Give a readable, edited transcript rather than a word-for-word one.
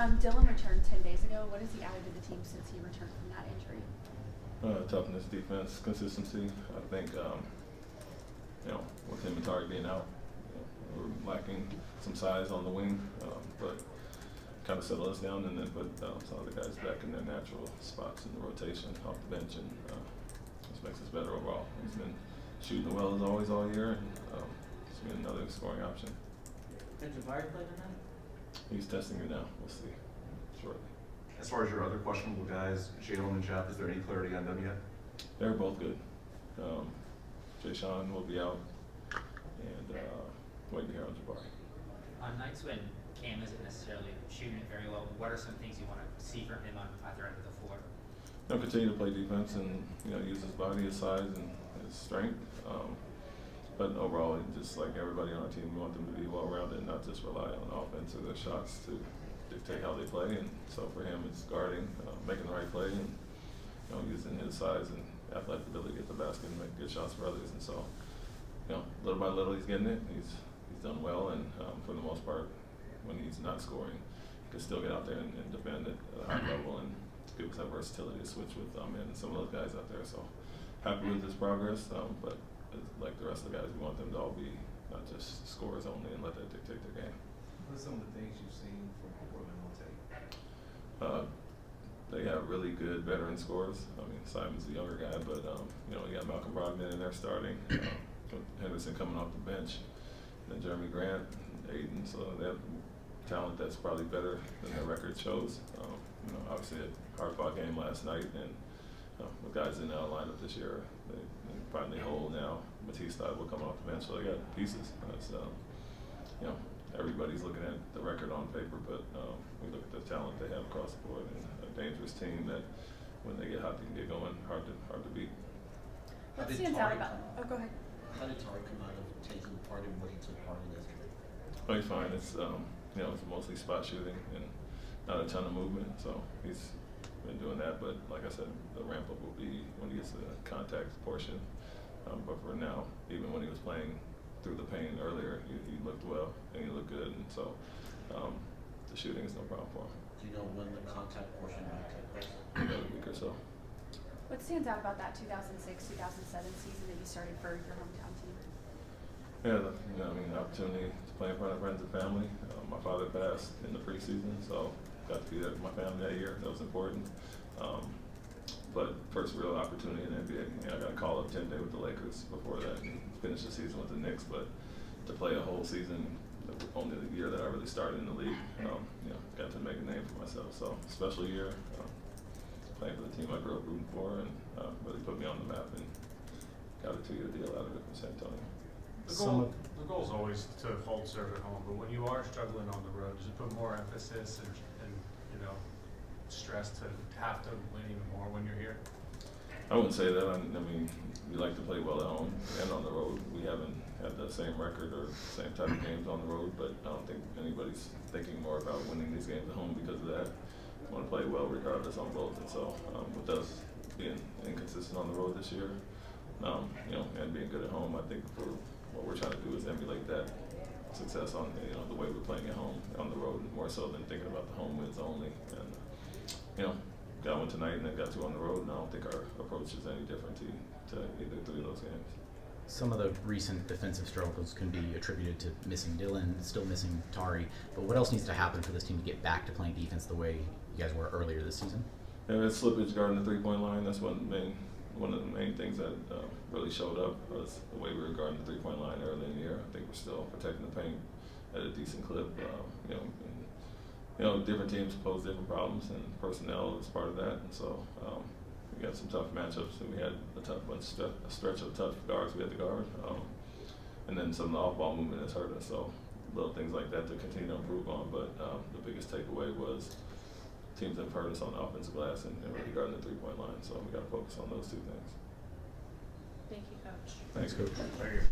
Dylan returned 10 days ago. What has he added to the team since he returned from that injury? Toughness, defense, consistency. I think, with him and Tari being out, we're lacking some size on the wing, but kind of settle us down and then put some other guys back in their natural spots in the rotation off the bench, and just makes us better overall. He's been shooting well as always all year, and it's been another scoring option. Did Jabari play tonight? He's testing it now. We'll see shortly. As far as your other questionable guys, Jalen and Jeff, is there any clarity on them yet? They're both good. Jay Sean will be out, and waiting to hear on Jabari. On nights when Cam isn't necessarily shooting it very well, what are some things you want to see from him on either end of the floor? He'll continue to play defense and use his body, his size, and his strength. But overall, just like everybody on our team, we want them to be well-rounded and not just rely on offense or their shots to dictate how they play. And so for him, it's guarding, making the right play, and using his size and athletic ability to get the basket and make good shots for others. And so, little by little, he's getting it. He's done well, and for the most part, when he's not scoring, he can still get out there and defend at a high level and give us that versatility to switch with and some of those guys out there. So happy with his progress, but like the rest of the guys, we want them to all be not just scorers only and let that dictate their game. What are some of the things you've seen from Portland on tape? They have really good veteran scorers. I mean, Simon's the younger guy, but you got Malcolm Brogdon in there starting, Henderson coming off the bench, and then Jeremy Grant, Aiden. So they have talent that's probably better than their record shows. Obviously a hard-fought game last night, and the guys in our lineup this year, they finally hold now. Batista will come off the bench, so they got pieces. Everybody's looking at the record on paper, but we look at the talent they have across the board, and a dangerous team that when they get hot, they can get going. Hard to beat. What stands out about him? Oh, go ahead. How did Tari come out of taking part in what he took part in this game? Oh, he's fine. It's it's mostly spot shooting and not a ton of movement, so he's been doing that. But like I said, the ramp up will be when he gets to the contact portion. But for now, even when he was playing through the pain earlier, he looked well and he looked good, and so the shooting is no problem for him. Do you know when the contact portion might take place? About a week or so. What stands out about that 2006-2007 season that you started for your hometown team? Yeah, opportunity to play in front of friends and family. My father passed in the preseason, so got to be there for my family that year. That was important. But first real opportunity in the NBA. I got a call up 10 day with the Lakers before that and finished the season with the Knicks. But to play a whole season, only the year that I really started in the league, got to make a name for myself. So special year, playing for the team I grew up rooting for, and really put me on the map and got a 2-year deal out of it from San Antonio. The goal is always to hold serve at home, but when you are struggling on the road, does it put more emphasis and stress to have to win even more when you're here? I wouldn't say that. We like to play well at home and on the road. We haven't had the same record or same type of games on the road, but I don't think anybody's thinking more about winning these games at home because of that. We want to play well regardless on both, and so with us being inconsistent on the road this year, and being good at home, I think for what we're trying to do is emulate that success on the way we're playing at home on the road, more so than thinking about the home wins only. And got one tonight and then got 2 on the road, and I don't think our approach is any different to either 3 of those games. Some of the recent defensive struggles can be attributed to missing Dylan, still missing Tari, but what else needs to happen for this team to get back to playing defense the way you guys were earlier this season? Yeah, it's slippage guarding the 3-point line. That's one of the main things that really showed up was the way we were guarding the 3-point line early in the year. I think we're still protecting the paint at a decent clip. Different teams pose different problems, and personnel is part of that. And so we got some tough matchups, and we had a stretch of tough guards we had to guard. And then some of the off-ball movement has hurt us. So little things like that to continue to improve on. But the biggest takeaway was teams have hurt us on the offensive glass and really guarding the 3-point line. So we got to focus on those 2 things. Thank you, Coach. Thanks, Coach. Thank you.